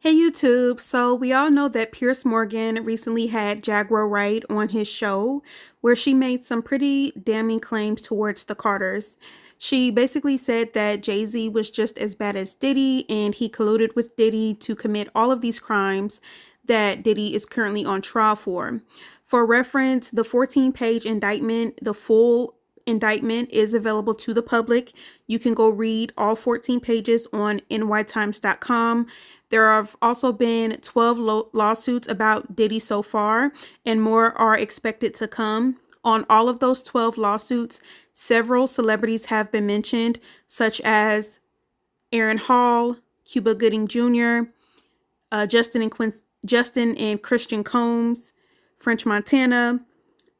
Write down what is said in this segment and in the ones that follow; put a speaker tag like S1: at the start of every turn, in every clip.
S1: Hey YouTube, so we all know that Piers Morgan recently had Jaguar Wright on his show where she made some pretty damning claims towards the Carters. She basically said that Jay-Z was just as bad as Diddy and he colluded with Diddy to commit all of these crimes that Diddy is currently on trial for. For reference, the 14-page indictment, the full indictment is available to the public. You can go read all 14 pages on nytimes.com. There have also been 12 lawsuits about Diddy so far, and more are expected to come. On all of those 12 lawsuits, several celebrities have been mentioned, such as Aaron Hall, Cuba Gooding Jr., Justin and Christian Combs, French Montana.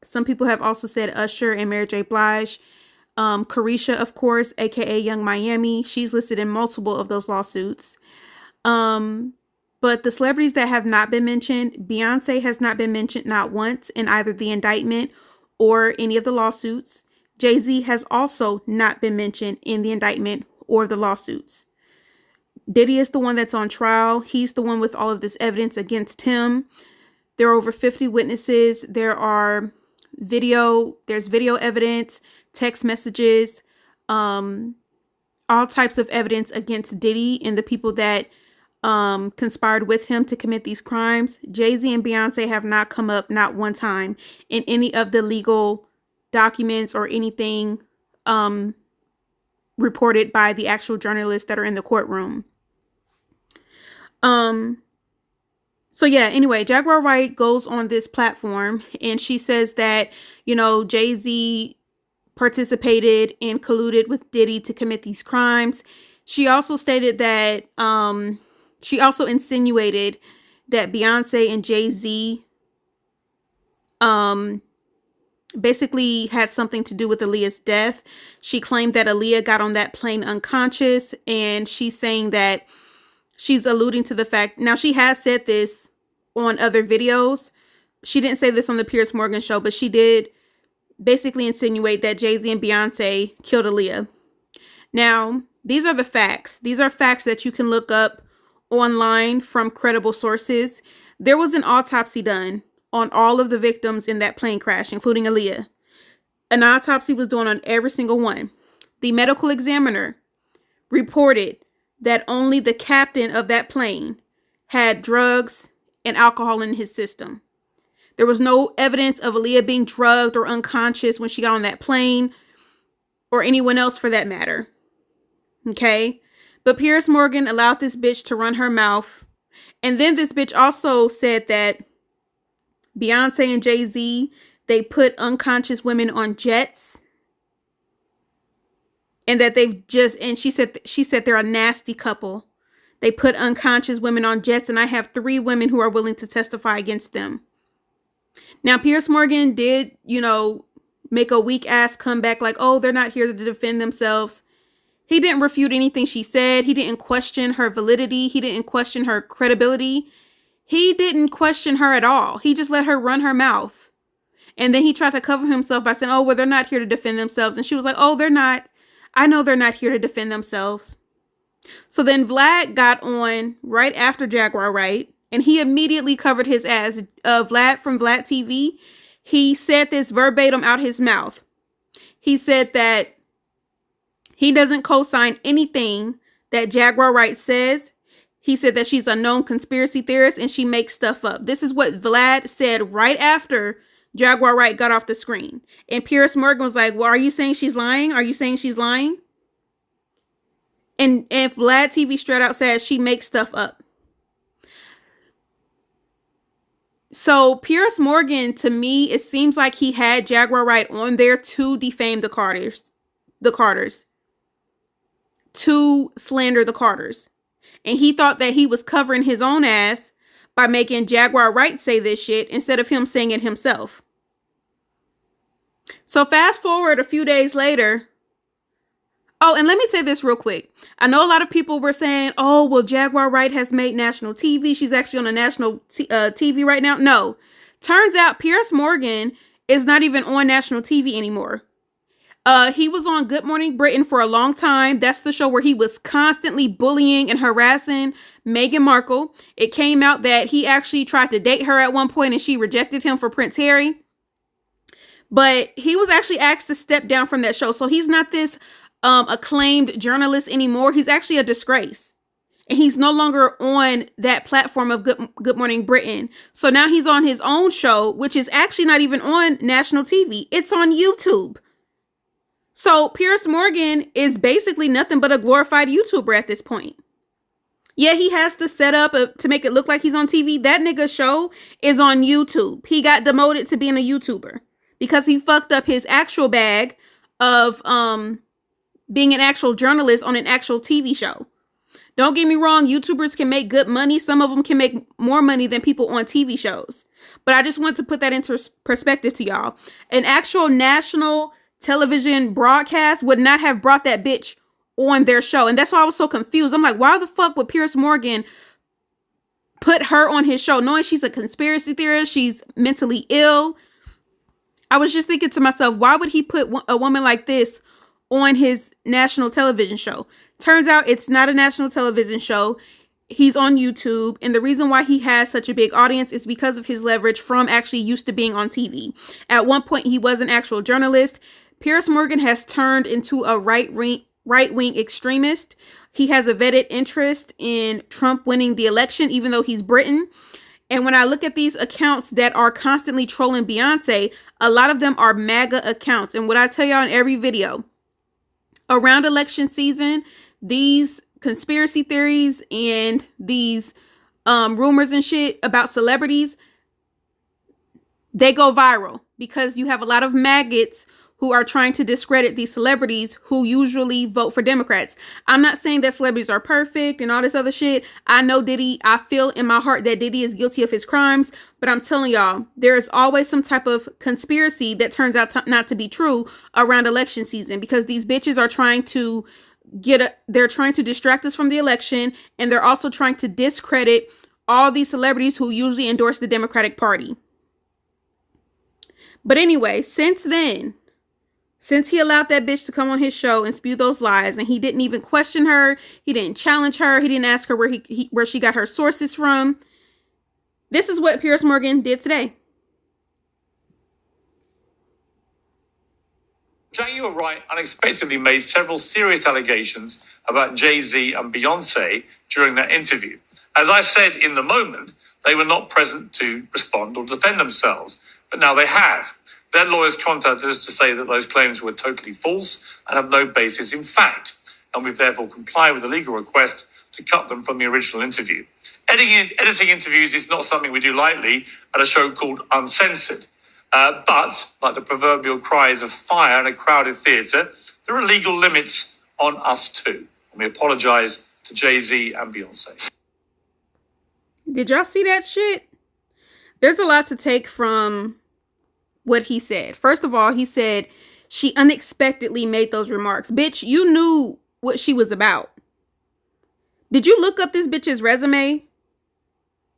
S1: Some people have also said Usher and Mary J. Blige. Carisha, of course, aka Young Miami. She's listed in multiple of those lawsuits. But the celebrities that have not been mentioned, Beyonce has not been mentioned not once in either the indictment or any of the lawsuits. Jay-Z has also not been mentioned in the indictment or the lawsuits. Diddy is the one that's on trial. He's the one with all of this evidence against him. There are over 50 witnesses. There's video evidence, text messages, all types of evidence against Diddy and the people that conspired with him to commit these crimes. Jay-Z and Beyonce have not come up not one time in any of the legal documents or anything reported by the actual journalists that are in the courtroom. So yeah, anyway, Jaguar Wright goes on this platform and she says that, Jay-Z participated and colluded with Diddy to commit these crimes. She also stated that she also insinuated that Beyonce and Jay-Z basically had something to do with Aaliyah's death. She claimed that Aaliyah got on that plane unconscious, and she's saying that she's alluding to the fact, now she has said this on other videos. She didn't say this on the Piers Morgan show, but she did basically insinuate that Jay-Z and Beyonce killed Aaliyah. Now, these are the facts. These are facts that you can look up online from credible sources. There was an autopsy done on all of the victims in that plane crash, including Aaliyah. An autopsy was done on every single one. The medical examiner reported that only the captain of that plane had drugs and alcohol in his system. There was no evidence of Aaliyah being drugged or unconscious when she got on that plane, or anyone else for that matter. Okay? But Piers Morgan allowed this bitch to run her mouth. And then this bitch also said that Beyonce and Jay-Z, they put unconscious women on jets. And that she said they're a nasty couple. They put unconscious women on jets, and I have 3 women who are willing to testify against them. Now, Piers Morgan did, make a weak ass comeback like, oh, they're not here to defend themselves. He didn't refute anything she said. He didn't question her validity. He didn't question her credibility. He didn't question her at all. He just let her run her mouth. And then he tried to cover himself by saying, oh, well, they're not here to defend themselves. And she was like, oh, they're not. I know they're not here to defend themselves. So then Vlad got on right after Jaguar Wright, and he immediately covered his ass. Vlad from Vlad TV, he said this verbatim out his mouth. He said that he doesn't co-sign anything that Jaguar Wright says. He said that she's a known conspiracy theorist and she makes stuff up. This is what Vlad said right after Jaguar Wright got off the screen. And Piers Morgan was like, well, are you saying she's lying? Are you saying she's lying? And Vlad TV straight out says she makes stuff up. So Piers Morgan, to me, it seems like he had Jaguar Wright on there to defame the Carters, to slander the Carters. And he thought that he was covering his own ass by making Jaguar Wright say this shit instead of him saying it himself. So fast forward a few days later. Oh, and let me say this real quick. I know a lot of people were saying, oh, well, Jaguar Wright has made national TV. She's actually on a national TV right now. No. Turns out Piers Morgan is not even on national TV anymore. He was on Good Morning Britain for a long time. That's the show where he was constantly bullying and harassing Meghan Markle. It came out that he actually tried to date her at one point and she rejected him for Prince Harry. But he was actually asked to step down from that show. So he's not this acclaimed journalist anymore. He's actually a disgrace. And he's no longer on that platform of Good Morning Britain. So now he's on his own show, which is actually not even on national TV. It's on YouTube. So Piers Morgan is basically nothing but a glorified YouTuber at this point. Yeah, he has the setup to make it look like he's on TV. That nigga show is on YouTube. He got demoted to being a YouTuber because he fucked up his actual bag of being an actual journalist on an actual TV show. Don't get me wrong, YouTubers can make good money. Some of them can make more money than people on TV shows. But I just want to put that into perspective to y'all. An actual national television broadcast would not have brought that bitch on their show. And that's why I was so confused. I'm like, why the fuck would Piers Morgan put her on his show, knowing she's a conspiracy theorist, she's mentally ill? I was just thinking to myself, why would he put a woman like this on his national television show? Turns out it's not a national television show. He's on YouTube. And the reason why he has such a big audience is because of his leverage from actually used to being on TV. At one point, he was an actual journalist. Piers Morgan has turned into a right-wing extremist. He has a vetted interest in Trump winning the election, even though he's Britain. And when I look at these accounts that are constantly trolling Beyonce, a lot of them are MAGA accounts. And what I tell y'all in every video, around election season, these conspiracy theories and these rumors and shit about celebrities, they go viral because you have a lot of maggots who are trying to discredit these celebrities who usually vote for Democrats. I'm not saying that celebrities are perfect and all this other shit. I know Diddy, I feel in my heart that Diddy is guilty of his crimes, but I'm telling y'all, there is always some type of conspiracy that turns out not to be true around election season because these bitches are trying to they're trying to distract us from the election, and they're also trying to discredit all these celebrities who usually endorse the Democratic Party. But anyway, since he allowed that bitch to come on his show and spew those lies, and he didn't even question her, he didn't challenge her, he didn't ask her where she got her sources from. This is what Piers Morgan did today.
S2: Jaguar Wright unexpectedly made several serious allegations about Jay-Z and Beyonce during that interview. As I said in the moment, they were not present to respond or defend themselves, but now they have. Their lawyers contacted us to say that those claims were totally false and have no basis in fact, and we've therefore complied with the legal request to cut them from the original interview. Editing interviews is not something we do lightly at a show called Uncensored. But, like the proverbial cries of fire in a crowded theatre, there are legal limits on us too. And we apologise to Jay-Z and Beyonce.
S1: Did y'all see that shit? There's a lot to take from what he said. First of all, he said she unexpectedly made those remarks. Bitch, you knew what she was about. Did you look up this bitch's resume?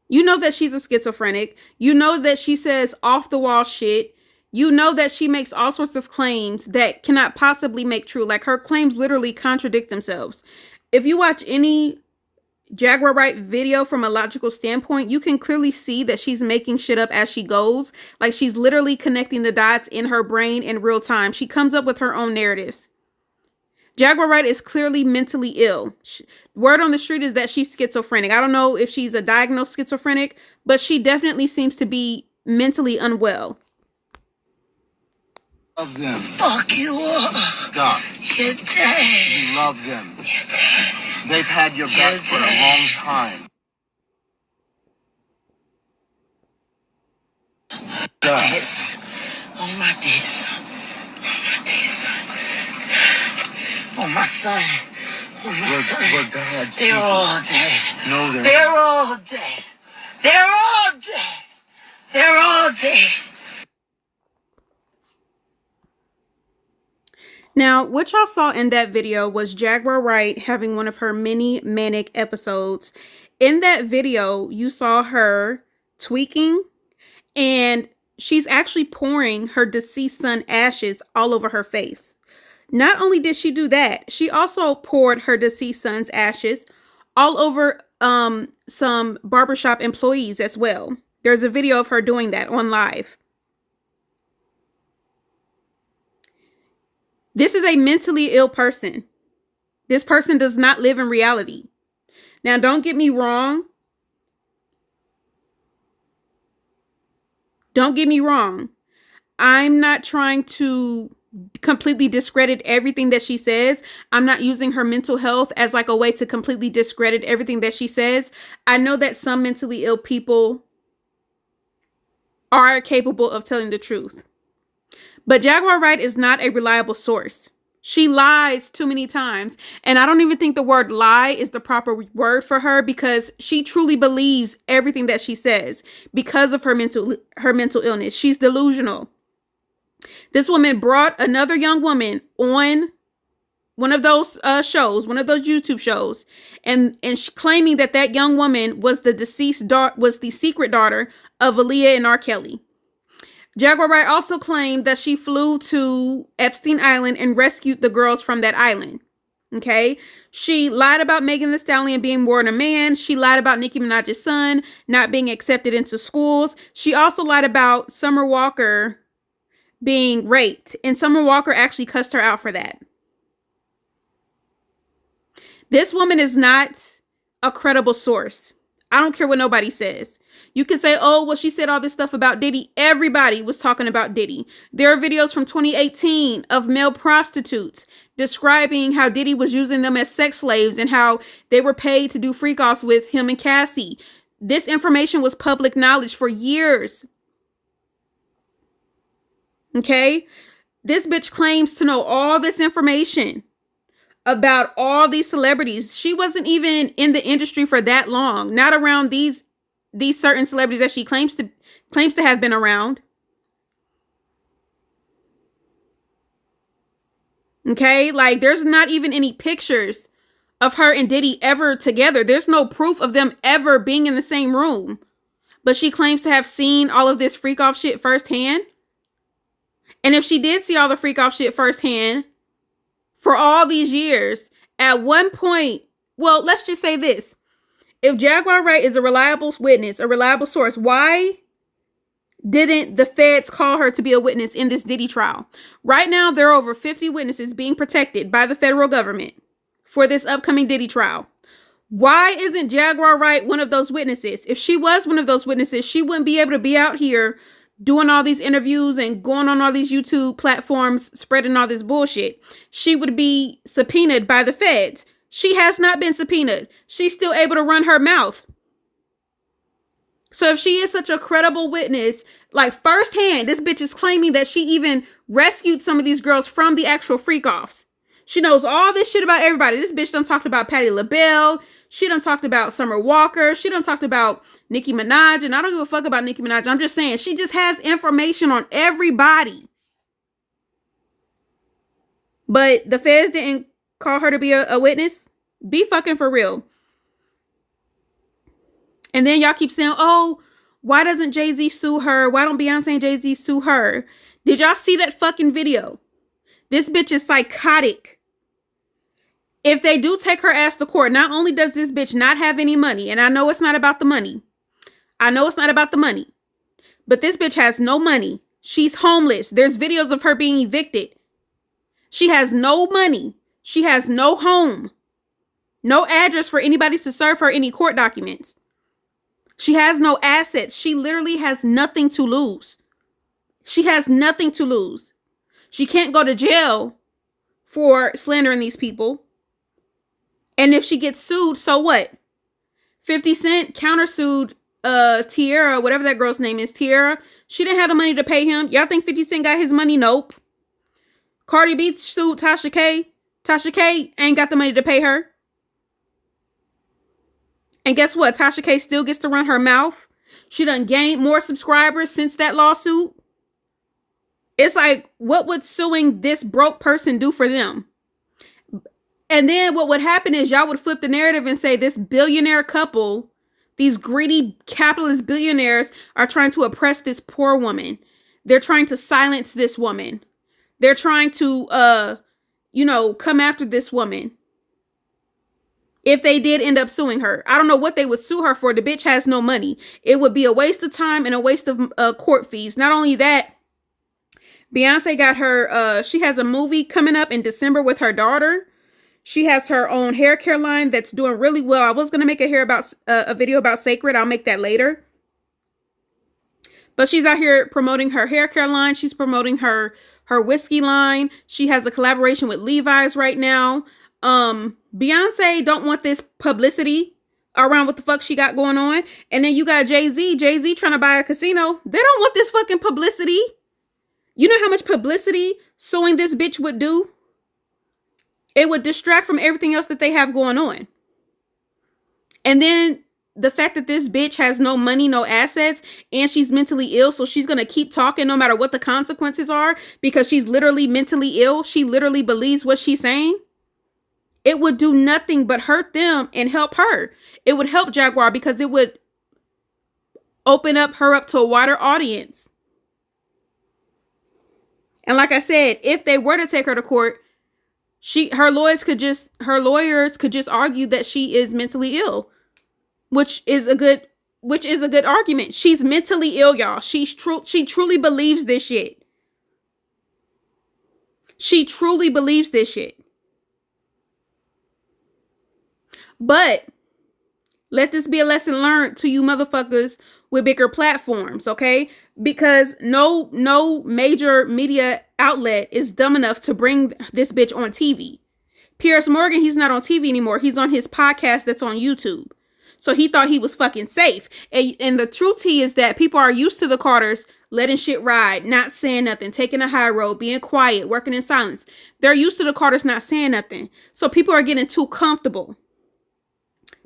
S1: You know that she's a schizophrenic. You know that she says off the wall shit. You know that she makes all sorts of claims that cannot possibly make true. Like, her claims literally contradict themselves. If you watch any Jaguar Wright video from a logical standpoint, you can clearly see that she's making shit up as she goes. Like, she's literally connecting the dots in her brain in real time. She comes up with her own narratives. Jaguar Wright is clearly mentally ill. Word on the street is that she's schizophrenic. I don't know if she's a diagnosed schizophrenic, but she definitely seems to be mentally unwell.
S3: Love them.
S4: Fuck you up.
S3: Stop.
S4: You're dead.
S3: You love them.
S4: You're dead.
S3: They've had your back for a long time.
S4: This. On my this. On my this. On my son. On my son.
S3: We're God's
S4: They're
S3: people.
S4: all dead.
S3: No,
S4: They're all dead. They're all dead. They're all dead.
S1: Now, what y'all saw in that video was Jaguar Wright having one of her many manic episodes. In that video, you saw her tweaking, and she's actually pouring her deceased son ashes all over her face. Not only did she do that, she also poured her deceased son's ashes all over some barbershop employees as well. There's a video of her doing that on live. This is a mentally ill person. This person does not live in reality. Now, don't get me wrong. Don't get me wrong. I'm not trying to completely discredit everything that she says. I'm not using her mental health as like a way to completely discredit everything that she says. I know that some mentally ill people are capable of telling the truth. But Jaguar Wright is not a reliable source. She lies too many times. And I don't even think the word lie is the proper word for her, because she truly believes everything that she says because of her mental illness. She's delusional. This woman brought another young woman on one of those shows, one of those YouTube shows, and claiming that that young woman was the secret daughter of Aaliyah and R. Kelly. Jaguar Wright also claimed that she flew to Epstein Island and rescued the girls from that island. Okay. She lied about Megan Thee Stallion being more than a man. She lied about Nicki Minaj's son not being accepted into schools. She also lied about Summer Walker being raped, and Summer Walker actually cussed her out for that. This woman is not a credible source. I don't care what nobody says. You can say, oh, well, she said all this stuff about Diddy. Everybody was talking about Diddy. There are videos from 2018 of male prostitutes describing how Diddy was using them as sex slaves and how they were paid to do freak-offs with him and Cassie. This information was public knowledge for years. Okay? This bitch claims to know all this information about all these celebrities. She wasn't even in the industry for that long. Not around these certain celebrities that she claims to have been around. Okay? Like, there's not even any pictures of her and Diddy ever together. There's no proof of them ever being in the same room. But she claims to have seen all of this freak off shit firsthand. And if she did see all the freak off shit firsthand for all these years, at one point, well, let's just say this. If Jaguar Wright is a reliable witness, a reliable source, why didn't the feds call her to be a witness in this Diddy trial? Right now, there are over 50 witnesses being protected by the federal government for this upcoming Diddy trial. Why isn't Jaguar Wright one of those witnesses? If she was one of those witnesses, she wouldn't be able to be out here doing all these interviews and going on all these YouTube platforms, spreading all this bullshit. She would be subpoenaed by the feds. She has not been subpoenaed. She's still able to run her mouth. So if she is such a credible witness, like firsthand, this bitch is claiming that she even rescued some of these girls from the actual freak-offs. She knows all this shit about everybody. This bitch done talked about Patti LaBelle. She done talked about Summer Walker. She done talked about Nicki Minaj. And I don't give a fuck about Nicki Minaj. I'm just saying, she just has information on everybody. But the feds didn't call her to be a witness. Be fucking for real. And then y'all keep saying, oh, why doesn't Jay-Z sue her? Why don't Beyonce and Jay-Z sue her? Did y'all see that fucking video? This bitch is psychotic. If they do take her ass to court, not only does this bitch not have any money, and I know it's not about the money. I know it's not about the money. But this bitch has no money. She's homeless. There's videos of her being evicted. She has no money. She has no home. No address for anybody to serve her any court documents. She has no assets. She literally has nothing to lose. She has nothing to lose. She can't go to jail for slandering these people. And if she gets sued, so what? 50 Cent countersued Tierra, whatever that girl's name is, Tierra. She didn't have the money to pay him. Y'all think 50 Cent got his money? Nope. Cardi B sued Tasha K. Tasha K ain't got the money to pay her. And guess what? Tasha K still gets to run her mouth. She done gained more subscribers since that lawsuit. It's like, what would suing this broke person do for them? And then what would happen is y'all would flip the narrative and say this billionaire couple, these greedy capitalist billionaires, are trying to oppress this poor woman. They're trying to silence this woman. They're trying to come after this woman. If they did end up suing her, I don't know what they would sue her for. The bitch has no money. It would be a waste of time and a waste of court fees. Not only that, Beyonce got her, she has a movie coming up in December with her daughter. She has her own hair care line that's doing really well. I was going to make a video about Sacred. I'll make that later. But she's out here promoting her hair care line. She's promoting her whiskey line. She has a collaboration with Levi's right now. Beyonce don't want this publicity around what the fuck she got going on. And then you got Jay-Z. Jay-Z trying to buy a casino. They don't want this fucking publicity. You know how much publicity suing this bitch would do? It would distract from everything else that they have going on. And then the fact that this bitch has no money, no assets, and she's mentally ill, so she's going to keep talking no matter what the consequences are because she's literally mentally ill. She literally believes what she's saying. It would do nothing but hurt them and help her. It would help Jaguar because it would open her up to a wider audience. And like I said, if they were to take her to court, her lawyers could just argue that she is mentally ill, which is a good argument. She's mentally ill, y'all. She truly believes this shit. She truly believes this shit. But let this be a lesson learned to you motherfuckers with bigger platforms, okay? Because no major media outlet is dumb enough to bring this bitch on TV. Piers Morgan, he's not on TV anymore. He's on his podcast that's on YouTube. So he thought he was fucking safe. And the true tea is that people are used to the Carters letting shit ride, not saying nothing, taking a high road, being quiet, working in silence. They're used to the Carters not saying nothing. So people are getting too comfortable.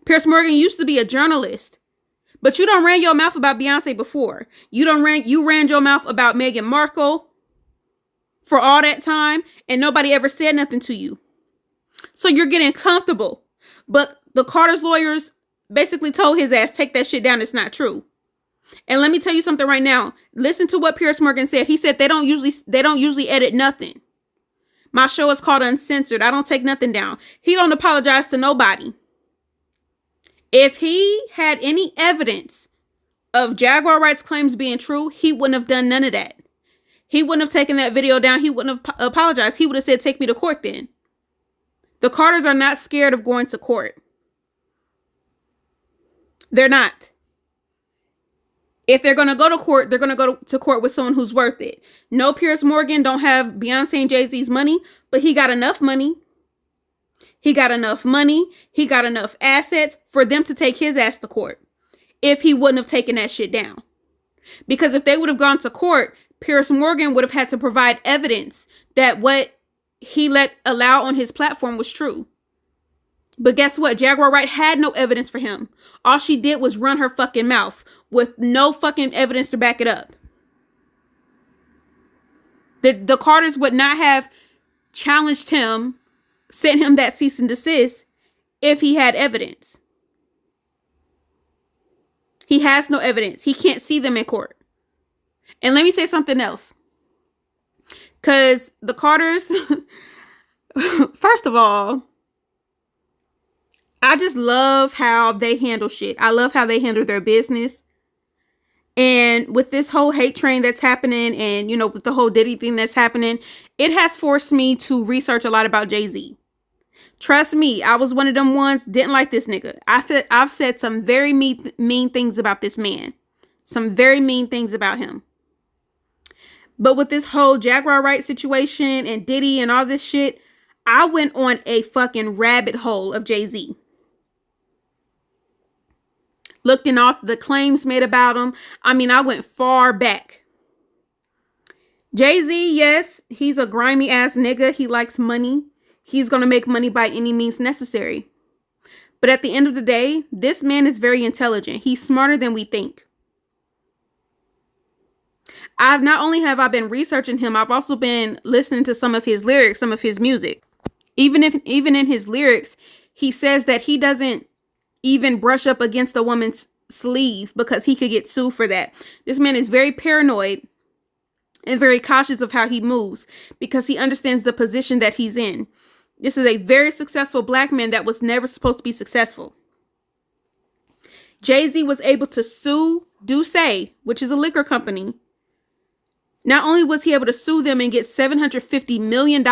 S1: Piers Morgan used to be a journalist, but you done ran your mouth about Beyonce before. You ran your mouth about Meghan Markle for all that time, and nobody ever said nothing to you. So you're getting comfortable. But the Carter's lawyers basically told his ass, take that shit down. It's not true. And let me tell you something right now. Listen to what Piers Morgan said. He said they don't usually edit nothing. My show is called Uncensored. I don't take nothing down. He don't apologize to nobody. If he had any evidence of Jaguar Wright's claims being true, he wouldn't have done none of that. He wouldn't have taken that video down. He wouldn't have apologized. He would have said, take me to court then. The Carters are not scared of going to court. They're not. If they're going to go to court, they're going to go to court with someone who's worth it. No, Piers Morgan don't have Beyonce and Jay-Z's money, but he got enough money. He got enough money. He got enough assets for them to take his ass to court if he wouldn't have taken that shit down. Because if they would have gone to court, Piers Morgan would have had to provide evidence that what he allow on his platform was true. But guess what? Jaguar Wright had no evidence for him. All she did was run her fucking mouth with no fucking evidence to back it up. The Carters would not have challenged him, sent him that cease and desist if he had evidence. He has no evidence. He can't see them in court. And let me say something else. Because the Carters, first of all, I just love how they handle shit. I love how they handle their business. And with this whole hate train that's happening and, with the whole Diddy thing that's happening, it has forced me to research a lot about Jay-Z. Trust me, I was one of them ones, didn't like this nigga. I've said some very mean things about this man. Some very mean things about him. But with this whole Jaguar Wright situation and Diddy and all this shit, I went on a fucking rabbit hole of Jay-Z. Looked in all the claims made about him. I mean, I went far back. Jay-Z, yes, he's a grimy ass nigga. He likes money. He's going to make money by any means necessary. But at the end of the day, this man is very intelligent. He's smarter than we think. Not only have I been researching him, I've also been listening to some of his lyrics, some of his music. Even in his lyrics, he says that he doesn't even brush up against a woman's sleeve because he could get sued for that. This man is very paranoid and very cautious of how he moves because he understands the position that he's in. This is a very successful black man that was never supposed to be successful. Jay-Z was able to sue Douce, which is a liquor company. Not only was he able to sue them and get $750 million,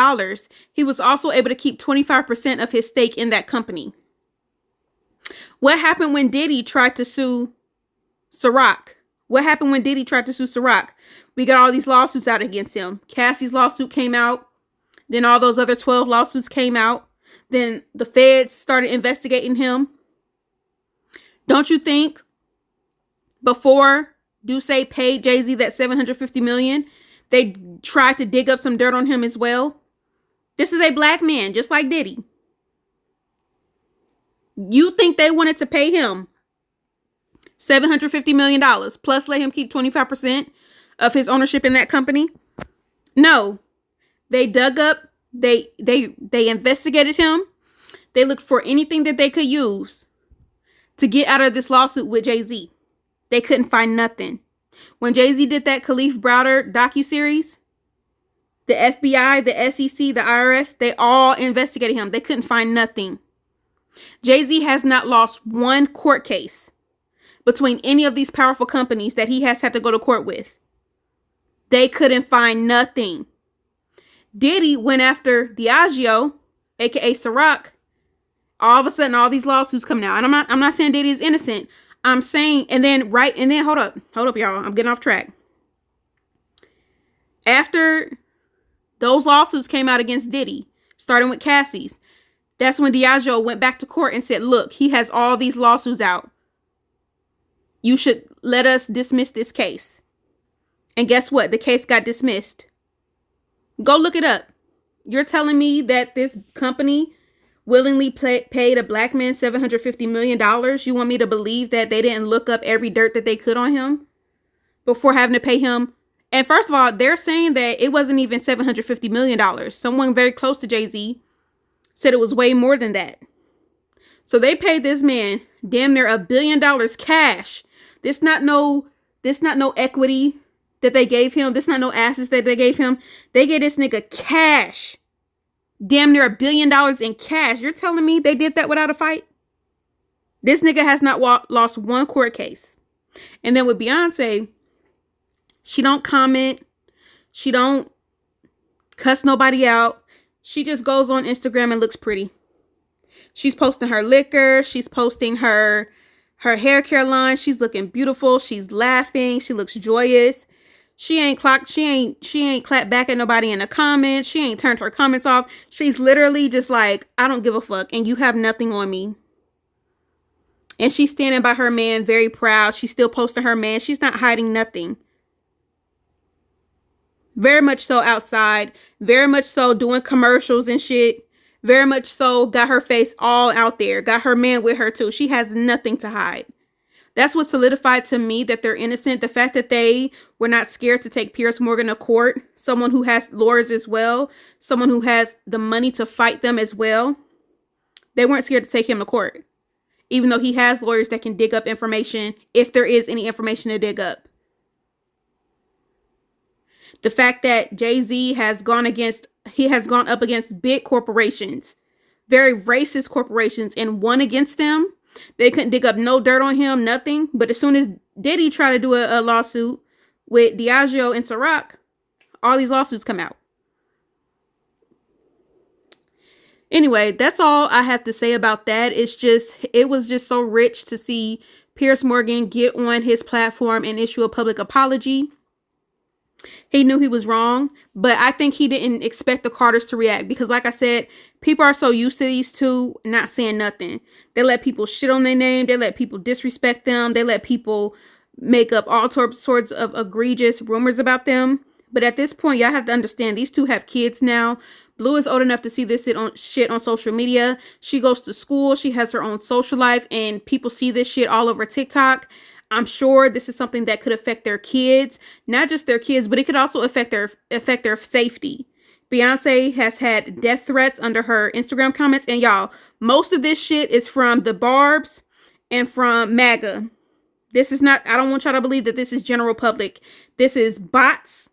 S1: he was also able to keep 25% of his stake in that company. What happened when Diddy tried to sue Ciroc? What happened when Diddy tried to sue Ciroc? We got all these lawsuits out against him. Cassie's lawsuit came out. Then all those other 12 lawsuits came out. Then the feds started investigating him. Don't you think before Douce paid Jay-Z that $750 million, they tried to dig up some dirt on him as well? This is a black man, just like Diddy. You think they wanted to pay him $750 million plus let him keep 25% of his ownership in that company? No. They dug up, they investigated him. They looked for anything that they could use to get out of this lawsuit with Jay-Z. They couldn't find nothing. When Jay-Z did that Khalif Browder docuseries, the FBI, the SEC, the IRS, they all investigated him. They couldn't find nothing. Jay-Z has not lost one court case between any of these powerful companies that he has had to go to court with. They couldn't find nothing. Diddy went after Diageo, aka Ciroc. All of a sudden, all these lawsuits coming out. And I'm not saying Diddy is innocent. I'm saying, hold up, y'all. I'm getting off track. After those lawsuits came out against Diddy, starting with Cassie's, that's when Diageo went back to court and said, look, he has all these lawsuits out. You should let us dismiss this case. And guess what? The case got dismissed. Go look it up. You're telling me that this company willingly paid a black man $750 million? You want me to believe that they didn't look up every dirt that they could on him before having to pay him? And first of all, they're saying that it wasn't even $750 million. Someone very close to Jay-Z said it was way more than that. So they paid this man damn near $1 billion cash. This not no equity that they gave him. This not no assets that they gave him. They gave this nigga cash. Damn near $1 billion in cash. You're telling me they did that without a fight? This nigga has not lost one court case. And then with Beyonce, she don't comment. She don't cuss nobody out. She just goes on Instagram and looks pretty. She's posting her liquor. She's posting her hair care line. She's looking beautiful. She's laughing. She looks joyous. She ain't clapped back at nobody in the comments. She ain't turned her comments off. She's literally just like, I don't give a fuck, and you have nothing on me. And she's standing by her man, very proud. She's still posting her man. She's not hiding nothing. Very much so outside. Very much so doing commercials and shit. Very much so got her face all out there. Got her man with her too. She has nothing to hide. That's what solidified to me that they're innocent. The fact that they were not scared to take Piers Morgan to court. Someone who has lawyers as well. Someone who has the money to fight them as well. They weren't scared to take him to court. Even though he has lawyers that can dig up information if there is any information to dig up. The fact that Jay-Z has gone up against big corporations, very racist corporations, and won against them. They couldn't dig up no dirt on him, nothing. But as soon as Diddy tried to do a lawsuit with Diageo and Ciroc, all these lawsuits come out. Anyway, that's all I have to say about that. It was just so rich to see Piers Morgan get on his platform and issue a public apology. He knew he was wrong, but I think he didn't expect the Carters to react because, like I said, people are so used to these two not saying nothing. They let people shit on their name. They let people disrespect them. They let people make up all sorts of egregious rumors about them. But at this point, y'all have to understand, these two have kids now. Blue is old enough to see this shit on social media. She goes to school. She has her own social life, and people see this shit all over TikTok. I'm sure this is something that could affect their kids, not just their kids, but it could also affect their safety. Beyonce has had death threats under her Instagram comments. And y'all, most of this shit is from the Barbs and from MAGA. This is not, I don't want y'all to believe that this is general public. This is bots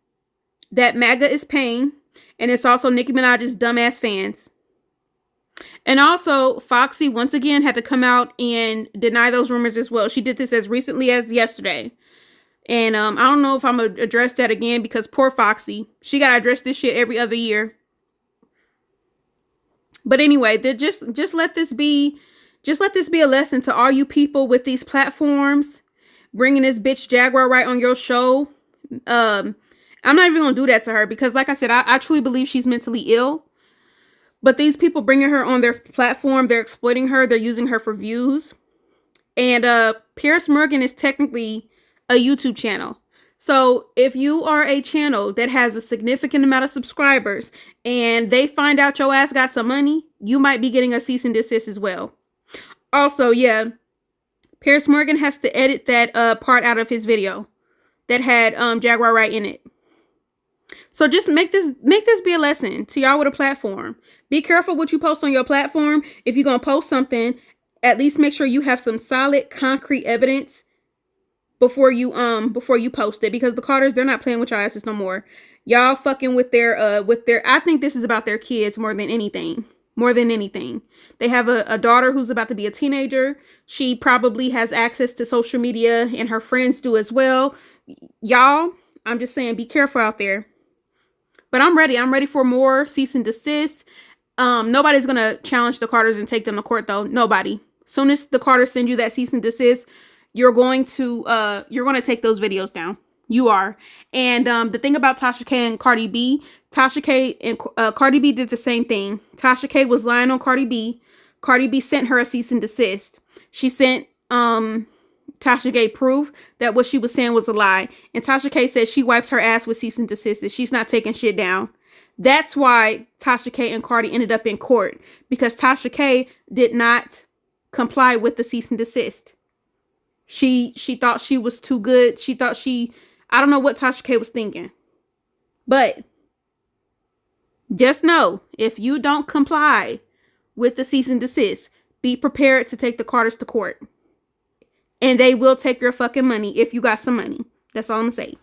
S1: that MAGA is paying. And it's also Nicki Minaj's dumbass fans. And also, Foxy once again had to come out and deny those rumors as well. She did this as recently as yesterday. And I don't know if I'm gonna address that again because poor Foxy. She gotta address this shit every other year. But anyway, just let this be a lesson to all you people with these platforms bringing this bitch Jaguar right on your show. I'm not even gonna do that to her because, like I said, I truly believe she's mentally ill. But these people bringing her on their platform, they're exploiting her. They're using her for views. And Piers Morgan is technically a YouTube channel. So if you are a channel that has a significant amount of subscribers and they find out your ass got some money, you might be getting a cease and desist as well. Also, yeah, Piers Morgan has to edit that part out of his video that had Jaguar Wright in it. So just make this be a lesson to y'all with a platform. Be careful what you post on your platform. If you're gonna post something, at least make sure you have some solid, concrete evidence before you post it, because the Carters, they're not playing with y'all asses no more. Y'all fucking with their I think this is about their kids more than anything. More than anything. They have a daughter who's about to be a teenager. She probably has access to social media and her friends do as well. Y'all, I'm just saying, be careful out there. But I'm ready. I'm ready for more cease and desist. Nobody's gonna challenge the Carters and take them to court though. Nobody. Soon as the Carters send you that cease and desist, you're going to take those videos down. You are. And the thing about Tasha K and Cardi B, Tasha K and Cardi B did the same thing. Tasha K was lying on Cardi B. Cardi B sent her a cease and desist. She sent Tasha K proof that what she was saying was a lie. And Tasha K said she wipes her ass with cease and desist. She's not taking shit down. That's why Tasha K and Cardi ended up in court, because Tasha K did not comply with the cease and desist. She thought she was too good. I don't know what Tasha K was thinking. But just know, if you don't comply with the cease and desist, be prepared to take the Carters to court. And they will take your fucking money if you got some money. That's all I'm gonna say.